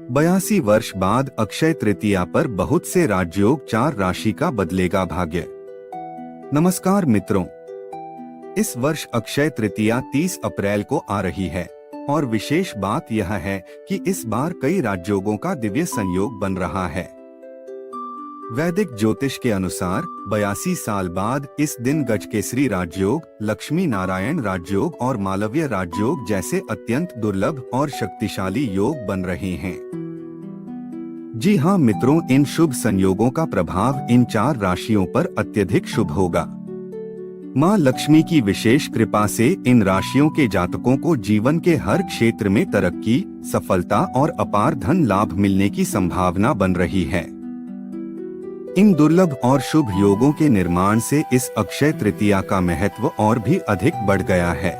82 वर्ष बाद अक्षय तृतीया पर बहुत से राजयोग 4 राशि का बदलेगा भाग्य। नमस्कार मित्रों, इस वर्ष अक्षय तृतीया 30 अप्रैल को आ रही है और विशेष बात यह है कि इस बार कई राजयोगों का दिव्य संयोग बन रहा है। वैदिक ज्योतिष के अनुसार 82 साल बाद इस दिन गजकेसरी राजयोग, लक्ष्मी नारायण राजयोग और मालव्य राजयोग जैसे अत्यंत दुर्लभ और शक्तिशाली योग बन रहे हैं। जी हाँ मित्रों, इन शुभ संयोगों का प्रभाव इन 4 राशियों पर अत्यधिक शुभ होगा। माँ लक्ष्मी की विशेष कृपा से इन राशियों के जातकों को जीवन के हर क्षेत्र में तरक्की, सफलता और अपार धन लाभ मिलने की संभावना बन रही है। इन दुर्लभ और शुभ योगों के निर्माण से इस अक्षय तृतीया का महत्व और भी अधिक बढ़ गया है।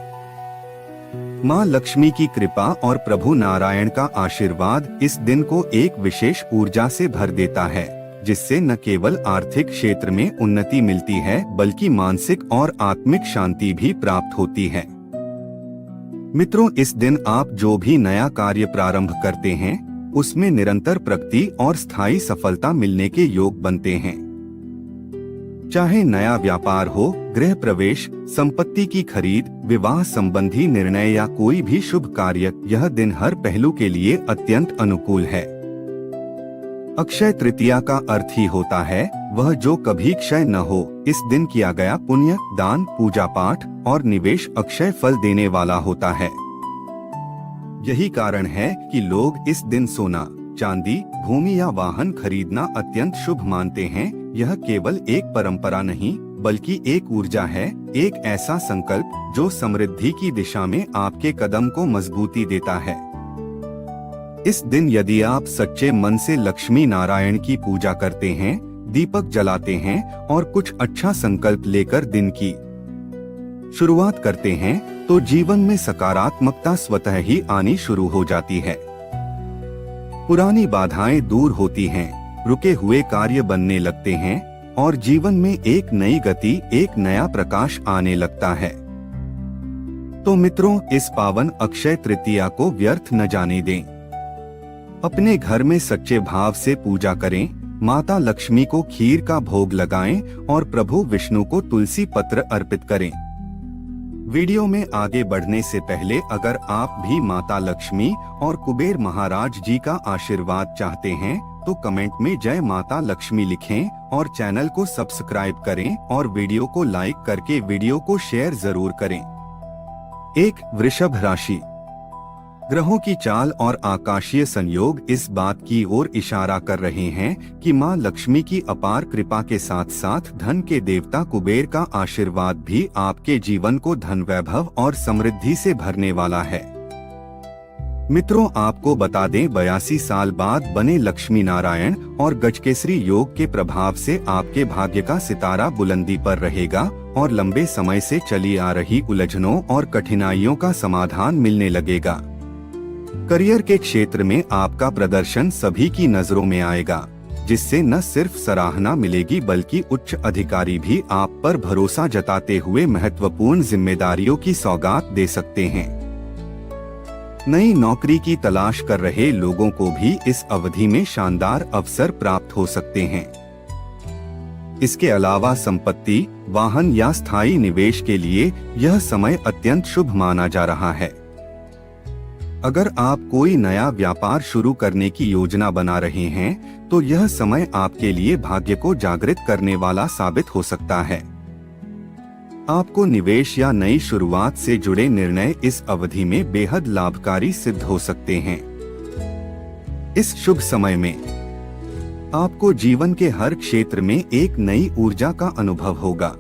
माँ लक्ष्मी की कृपा और प्रभु नारायण का आशीर्वाद इस दिन को एक विशेष ऊर्जा से भर देता है, जिससे न केवल आर्थिक क्षेत्र में उन्नति मिलती है बल्कि मानसिक और आत्मिक शांति भी प्राप्त होती है। मित्रों, इस दिन आप जो भी नया कार्य प्रारंभ करते हैं उसमें निरंतर प्रगति और स्थायी सफलता मिलने के योग बनते हैं। चाहे नया व्यापार हो, गृह प्रवेश, संपत्ति की खरीद, विवाह संबंधी निर्णय या कोई भी शुभ कार्य, यह दिन हर पहलू के लिए अत्यंत अनुकूल है। अक्षय तृतीया का अर्थ ही होता है वह जो कभी क्षय न हो। इस दिन किया गया पुण्य, दान, पूजा पाठ और निवेश अक्षय फल देने वाला होता है। यही कारण है कि लोग इस दिन सोना, चांदी, भूमि या वाहन खरीदना अत्यंत शुभ मानते हैं। यह केवल एक परंपरा नहीं बल्कि एक ऊर्जा है, एक ऐसा संकल्प जो समृद्धि की दिशा में आपके कदम को मजबूती देता है। इस दिन यदि आप सच्चे मन से लक्ष्मी नारायण की पूजा करते हैं, दीपक जलाते हैं और कुछ अच्छा संकल्प लेकर दिन की शुरुआत करते हैं तो जीवन में सकारात्मकता स्वतः ही आनी शुरू हो जाती है। पुरानी बाधाएं दूर होती हैं, रुके हुए कार्य बनने लगते हैं और जीवन में एक नई गति, एक नया प्रकाश आने लगता है। तो मित्रों, इस पावन अक्षय तृतीया को व्यर्थ न जाने दें। अपने घर में सच्चे भाव से पूजा करें, माता लक्ष्मी को खीर का भोग लगाएं और प्रभु विष्णु को तुलसी पत्र अर्पित करें। वीडियो में आगे बढ़ने से पहले अगर आप भी माता लक्ष्मी और कुबेर महाराज जी का आशीर्वाद चाहते हैं तो कमेंट में जय माता लक्ष्मी लिखें और चैनल को सब्सक्राइब करें और वीडियो को लाइक करके वीडियो को शेयर जरूर करें। 1. वृषभ राशि। ग्रहों की चाल और आकाशीय संयोग इस बात की ओर इशारा कर रहे हैं कि मां लक्ष्मी की अपार कृपा के साथ साथ धन के देवता कुबेर का आशीर्वाद भी आपके जीवन को धन, वैभव और समृद्धि से भरने वाला है। मित्रों, आपको बता दें 82 साल बाद बने लक्ष्मी नारायण और गजकेसरी योग के प्रभाव से आपके भाग्य का सितारा बुलंदी पर रहेगा और लंबे समय से चली आ रही उलझनों और कठिनाइयों का समाधान मिलने लगेगा। करियर के क्षेत्र में आपका प्रदर्शन सभी की नजरों में आएगा, जिससे न सिर्फ सराहना मिलेगी बल्कि उच्च अधिकारी भी आप पर भरोसा जताते हुए महत्वपूर्ण जिम्मेदारियों की सौगात दे सकते हैं। नई नौकरी की तलाश कर रहे लोगों को भी इस अवधि में शानदार अवसर प्राप्त हो सकते हैं। इसके अलावा संपत्ति, वाहन या स्थायी निवेश के लिए यह समय अत्यंत शुभ माना जा रहा है। अगर आप कोई नया व्यापार शुरू करने की योजना बना रहे हैं तो यह समय आपके लिए भाग्य को जागृत करने वाला साबित हो सकता है। आपको निवेश या नई शुरुआत से जुड़े निर्णय इस अवधि में बेहद लाभकारी सिद्ध हो सकते हैं। इस शुभ समय में आपको जीवन के हर क्षेत्र में एक नई ऊर्जा का अनुभव होगा।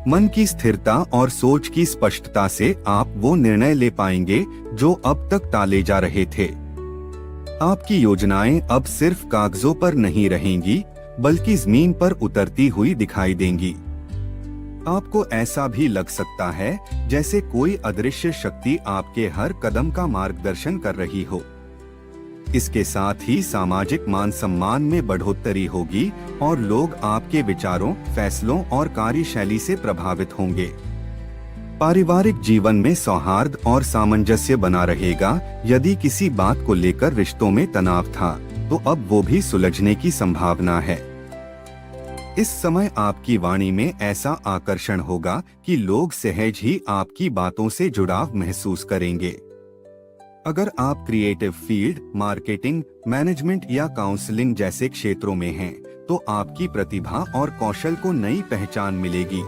मन की स्थिरता और सोच की स्पष्टता से आप वो निर्णय ले पाएंगे जो अब तक टाले जा रहे थे। आपकी योजनाएं अब सिर्फ कागजों पर नहीं रहेंगी बल्कि जमीन पर उतरती हुई दिखाई देंगी। आपको ऐसा भी लग सकता है जैसे कोई अदृश्य शक्ति आपके हर कदम का मार्गदर्शन कर रही हो। इसके साथ ही सामाजिक मान सम्मान में बढ़ोतरी होगी और लोग आपके विचारों, फैसलों और कार्यशैली से प्रभावित होंगे। पारिवारिक जीवन में सौहार्द और सामंजस्य बना रहेगा। यदि किसी बात को लेकर रिश्तों में तनाव था, तो अब वो भी सुलझने की संभावना है। इस समय आपकी वाणी में ऐसा आकर्षण होगा कि लोग सहज ही आपकी बातों से जुड़ाव महसूस करेंगे। अगर आप क्रिएटिव फील्ड, मार्केटिंग, मैनेजमेंट या काउंसलिंग जैसे क्षेत्रों में हैं, तो आपकी प्रतिभा और कौशल को नई पहचान मिलेगी।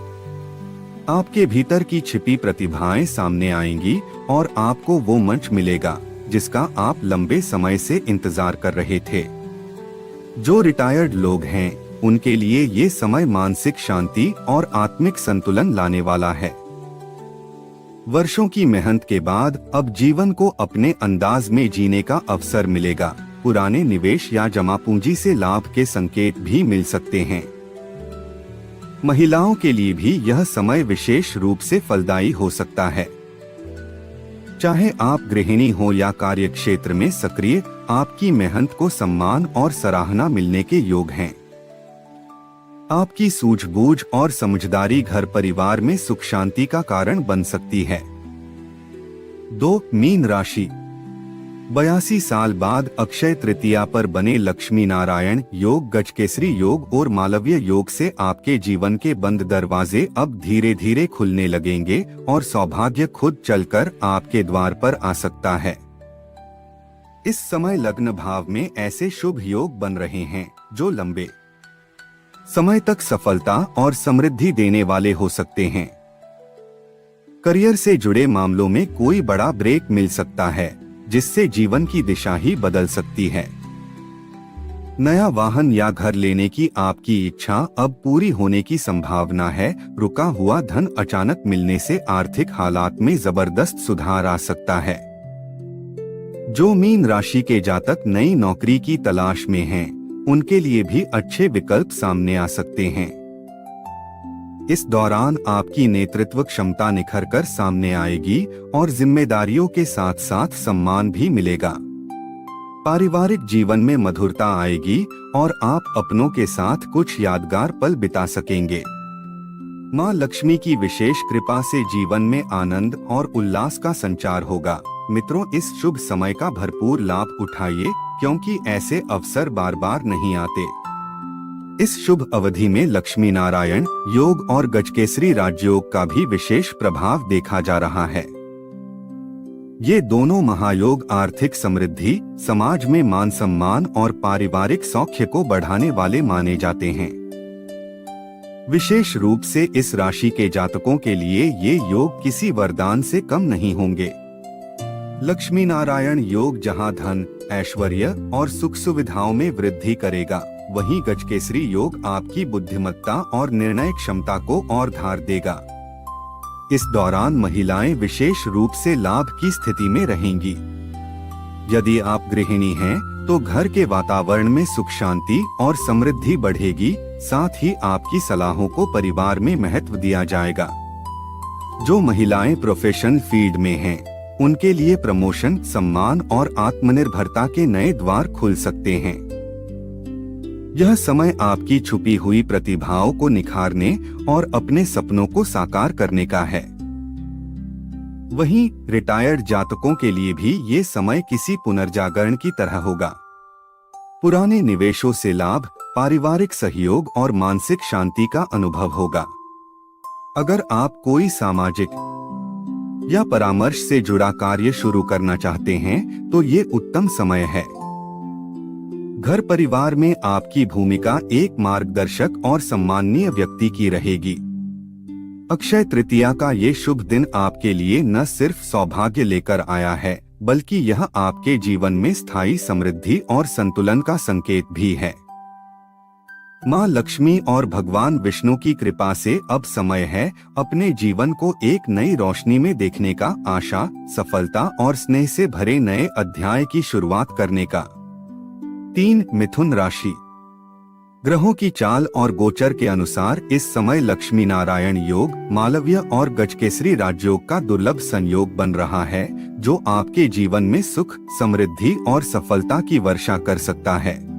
आपके भीतर की छिपी प्रतिभाएं सामने आएंगी और आपको वो मंच मिलेगा जिसका आप लंबे समय से इंतजार कर रहे थे। जो रिटायर्ड लोग हैं, उनके लिए ये समय मानसिक शांति और आत्मिक संतुलन लाने वाला है। वर्षों की मेहनत के बाद अब जीवन को अपने अंदाज में जीने का अवसर मिलेगा। पुराने निवेश या जमा पूंजी से लाभ के संकेत भी मिल सकते हैं। महिलाओं के लिए भी यह समय विशेष रूप से फलदायी हो सकता है। चाहे आप गृहिणी हो या कार्यक्षेत्र में सक्रिय, आपकी मेहनत को सम्मान और सराहना मिलने के योग हैं। आपकी सूझबूझ और समझदारी घर परिवार में सुख शांति का कारण बन सकती है। 2. मीन राशि। 82 साल बाद अक्षय तृतीया पर बने लक्ष्मी नारायण योग, गजकेसरी योग और मालवीय योग से आपके जीवन के बंद दरवाजे अब धीरे धीरे खुलने लगेंगे और सौभाग्य खुद चलकर आपके द्वार पर आ सकता है। इस समय लग्न भाव में ऐसे शुभ योग बन रहे हैं जो लंबे समय तक सफलता और समृद्धि देने वाले हो सकते हैं। करियर से जुड़े मामलों में कोई बड़ा ब्रेक मिल सकता है, जिससे जीवन की दिशा ही बदल सकती है। नया वाहन या घर लेने की आपकी इच्छा अब पूरी होने की संभावना है। रुका हुआ धन अचानक मिलने से आर्थिक हालात में जबरदस्त सुधार आ सकता है। जो मीन राशि के जातक नई नौकरी की तलाश में हैं, उनके लिए भी अच्छे विकल्प सामने आ सकते हैं। इस दौरान आपकी नेतृत्व क्षमता निखर कर सामने आएगी और जिम्मेदारियों के साथ साथ सम्मान भी मिलेगा। पारिवारिक जीवन में मधुरता आएगी और आप अपनों के साथ कुछ यादगार पल बिता सकेंगे। मां लक्ष्मी की विशेष कृपा से जीवन में आनंद और उल्लास का संचार होगा। मित्रों, इस शुभ समय का भरपूर लाभ उठाइए, क्योंकि ऐसे अवसर बार बार नहीं आते। इस शुभ अवधि में लक्ष्मी नारायण योग और गजकेसरी राजयोग का भी विशेष प्रभाव देखा जा रहा है। ये दोनों महायोग आर्थिक समृद्धि, समाज में मान सम्मान और पारिवारिक सौख्य को बढ़ाने वाले माने जाते हैं। विशेष रूप से इस राशि के जातकों के लिए ये योग किसी वरदान से कम नहीं होंगे। लक्ष्मी नारायण योग जहां धन, ऐश्वर्य और सुख सुविधाओं में वृद्धि करेगा, वहीं गजकेसरी योग आपकी बुद्धिमत्ता और निर्णय क्षमता को और धार देगा। इस दौरान महिलाएं विशेष रूप से लाभ की स्थिति में रहेंगी। यदि आप गृहिणी हैं, तो घर के वातावरण में सुख शांति और समृद्धि बढ़ेगी। साथ ही आपकी सलाहों को परिवार में महत्व दिया जाएगा। जो महिलाएं प्रोफेशनल फील्ड में हैं, उनके लिए प्रमोशन, सम्मान और आत्मनिर्भरता के नए द्वार खुल सकते हैं। यह समय आपकी छुपी हुई प्रतिभाओं को निखारने और अपने सपनों को साकार करने का है। वहीं रिटायर्ड जातकों के लिए भी ये समय किसी पुनर्जागरण की तरह होगा। पुराने निवेशों से लाभ, पारिवारिक सहयोग और मानसिक शांति का अनुभव होगा। अगर आप कोई सामाजिक या परामर्श से जुड़ा कार्य शुरू करना चाहते हैं, तो ये उत्तम समय है। घर परिवार में आपकी भूमिका एक मार्गदर्शक और सम्माननीय व्यक्ति की रहेगी। अक्षय तृतीया का ये शुभ दिन आपके लिए न सिर्फ सौभाग्य लेकर आया है, बल्कि यह आपके जीवन में स्थायी समृद्धि और संतुलन का संकेत भी है। मां लक्ष्मी और भगवान विष्णु की कृपा से अब समय है अपने जीवन को एक नई रोशनी में देखने का, आशा, सफलता और स्नेह से भरे नए अध्याय की शुरुआत करने का। 3. मिथुन राशि। ग्रहों की चाल और गोचर के अनुसार इस समय लक्ष्मी नारायण योग, मालवीय और गजकेसरी राजयोग का दुर्लभ संयोग बन रहा है, जो आपके जीवन में सुख, समृद्धि और सफलता की वर्षा कर सकता है।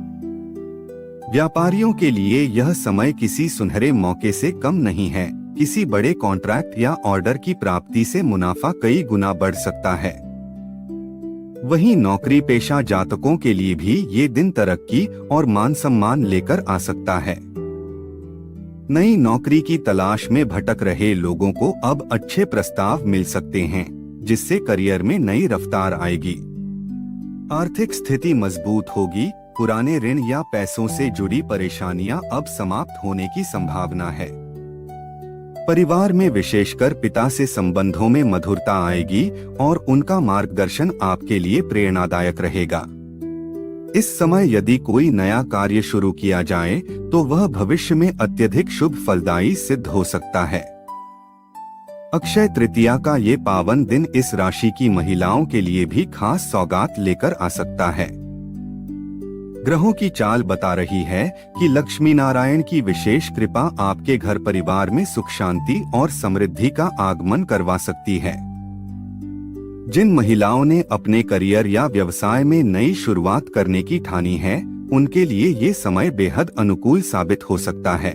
व्यापारियों के लिए यह समय किसी सुनहरे मौके से कम नहीं है। किसी बड़े कॉन्ट्रैक्ट या ऑर्डर की प्राप्ति से मुनाफा कई गुना बढ़ सकता है। वहीं नौकरी पेशा जातकों के लिए भी ये दिन तरक्की और मान सम्मान लेकर आ सकता है। नई नौकरी की तलाश में भटक रहे लोगों को अब अच्छे प्रस्ताव मिल सकते हैं, जिससे करियर में नई रफ्तार आएगी। आर्थिक स्थिति मजबूत होगी। पुराने ऋण या पैसों से जुड़ी परेशानियां अब समाप्त होने की संभावना है। परिवार में विशेषकर पिता से संबंधों में मधुरता आएगी और उनका मार्गदर्शन आपके लिए प्रेरणादायक रहेगा। इस समय यदि कोई नया कार्य शुरू किया जाए तो वह भविष्य में अत्यधिक शुभ फलदायी सिद्ध हो सकता है। अक्षय तृतीया का ये पावन दिन इस राशि की महिलाओं के लिए भी खास सौगात लेकर आ सकता है। ग्रहों की चाल बता रही है कि लक्ष्मी नारायण की विशेष कृपा आपके घर परिवार में सुख शांति और समृद्धि का आगमन करवा सकती है। जिन महिलाओं ने अपने करियर या व्यवसाय में नई शुरुआत करने की ठानी है, उनके लिए ये समय बेहद अनुकूल साबित हो सकता है।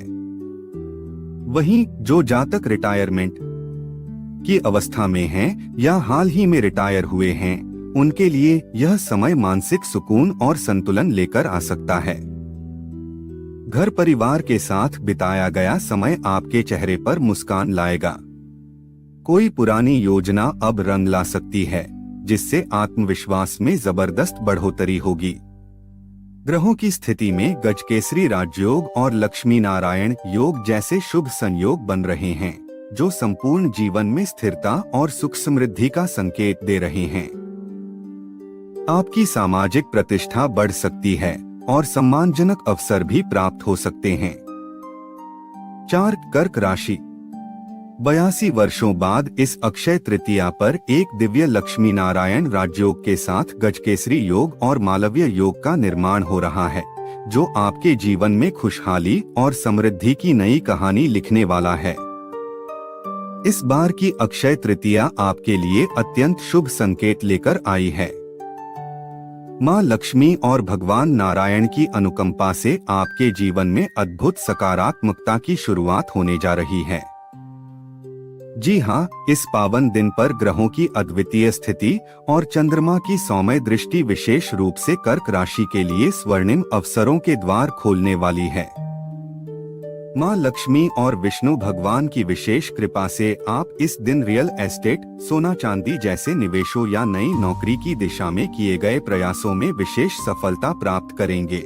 वहीं जो जातक रिटायरमेंट की अवस्था में हैं या हाल ही में रिटायर हुए हैं, उनके लिए यह समय मानसिक सुकून और संतुलन लेकर आ सकता है। घर परिवार के साथ बिताया गया समय आपके चेहरे पर मुस्कान लाएगा। कोई पुरानी योजना अब रंग ला सकती है, जिससे आत्मविश्वास में जबरदस्त बढ़ोतरी होगी। ग्रहों की स्थिति में गजकेसरी राजयोग और लक्ष्मी नारायण योग जैसे शुभ संयोग बन रहे हैं, जो संपूर्ण जीवन में स्थिरता और सुख समृद्धि का संकेत दे रहे हैं। आपकी सामाजिक प्रतिष्ठा बढ़ सकती है और सम्मानजनक अवसर भी प्राप्त हो सकते हैं। 4 कर्क राशि। 82 वर्षों बाद इस अक्षय तृतीया पर एक दिव्य लक्ष्मी नारायण राजयोग के साथ गजकेसरी योग और मालव्य योग का निर्माण हो रहा है, जो आपके जीवन में खुशहाली और समृद्धि की नई कहानी लिखने वाला है। इस बार की अक्षय तृतीया आपके लिए अत्यंत शुभ संकेत लेकर आई है। माँ लक्ष्मी और भगवान नारायण की अनुकंपा से आपके जीवन में अद्भुत सकारात्मकता की शुरुआत होने जा रही है। जी हाँ, इस पावन दिन पर ग्रहों की अद्वितीय स्थिति और चंद्रमा की सौम्य दृष्टि विशेष रूप से कर्क राशि के लिए स्वर्णिम अवसरों के द्वार खोलने वाली है। माँ लक्ष्मी और विष्णु भगवान की विशेष कृपा से आप इस दिन रियल एस्टेट, सोना चांदी जैसे निवेशों या नई नौकरी की दिशा में किए गए प्रयासों में विशेष सफलता प्राप्त करेंगे।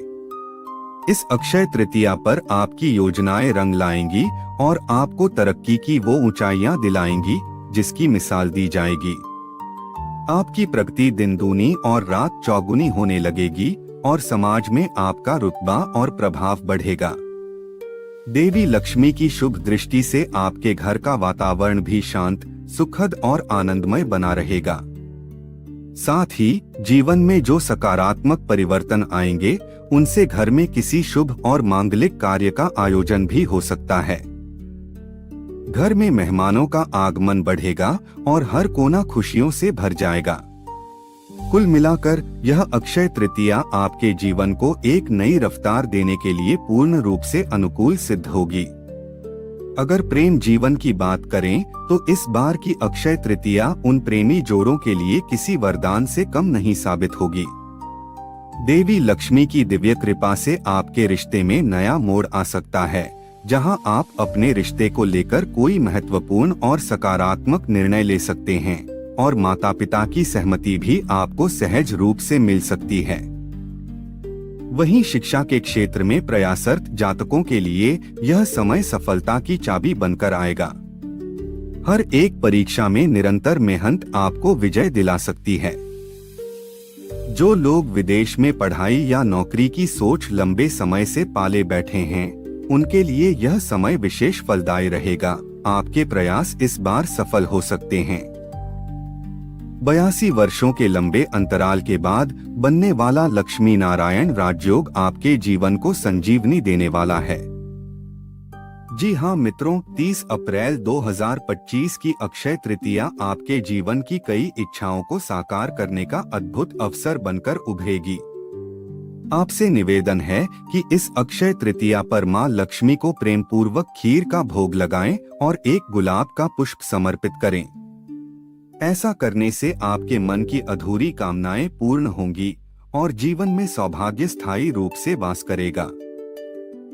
इस अक्षय तृतीया पर आपकी योजनाएं रंग लाएंगी और आपको तरक्की की वो ऊंचाइयां दिलाएंगी जिसकी मिसाल दी जाएगी। आपकी प्रगति दिन दूनी और रात चौगुनी होने लगेगी और समाज में आपका रुतबा और प्रभाव बढ़ेगा। देवी लक्ष्मी की शुभ दृष्टि से आपके घर का वातावरण भी शांत, सुखद और आनंदमय बना रहेगा। साथ ही जीवन में जो सकारात्मक परिवर्तन आएंगे, उनसे घर में किसी शुभ और मांगलिक कार्य का आयोजन भी हो सकता है। घर में मेहमानों का आगमन बढ़ेगा और हर कोना खुशियों से भर जाएगा। कुल मिलाकर यह अक्षय तृतीया आपके जीवन को एक नई रफ्तार देने के लिए पूर्ण रूप से अनुकूल सिद्ध होगी। अगर प्रेम जीवन की बात करें तो इस बार की अक्षय तृतीया उन प्रेमी जोड़ों के लिए किसी वरदान से कम नहीं साबित होगी। देवी लक्ष्मी की दिव्य कृपा से आपके रिश्ते में नया मोड़ आ सकता है, जहां आप अपने रिश्ते को लेकर कोई महत्वपूर्ण और सकारात्मक निर्णय ले सकते हैं और माता पिता की सहमति भी आपको सहज रूप से मिल सकती है। वहीं शिक्षा के क्षेत्र में प्रयासरत जातकों के लिए यह समय सफलता की चाबी बनकर आएगा। हर एक परीक्षा में निरंतर मेहनत आपको विजय दिला सकती है। जो लोग विदेश में पढ़ाई या नौकरी की सोच लंबे समय से पाले बैठे हैं, उनके लिए यह समय विशेष फलदायी रहेगा। आपके प्रयास इस बार सफल हो सकते हैं। 82 वर्षों के लंबे अंतराल के बाद बनने वाला लक्ष्मी नारायण राजयोग आपके जीवन को संजीवनी देने वाला है। जी हाँ मित्रों, 30 अप्रैल 2025 की अक्षय तृतीया आपके जीवन की कई इच्छाओं को साकार करने का अद्भुत अवसर बनकर उभरेगी। आपसे निवेदन है कि इस अक्षय तृतीया पर मां लक्ष्मी को प्रेम पूर्वक खीर का भोग लगाएं और एक गुलाब का पुष्प समर्पित करें। ऐसा करने से आपके मन की अधूरी कामनाएं पूर्ण होंगी और जीवन में सौभाग्य स्थायी रूप से वास करेगा।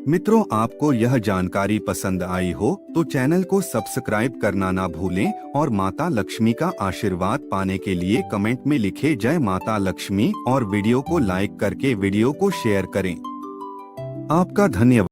मित्रों, आपको यह जानकारी पसंद आई हो तो चैनल को सब्सक्राइब करना ना भूलें और माता लक्ष्मी का आशीर्वाद पाने के लिए कमेंट में लिखे जय माता लक्ष्मी और वीडियो को लाइक करके वीडियो को शेयर करें। आपका धन्यवाद।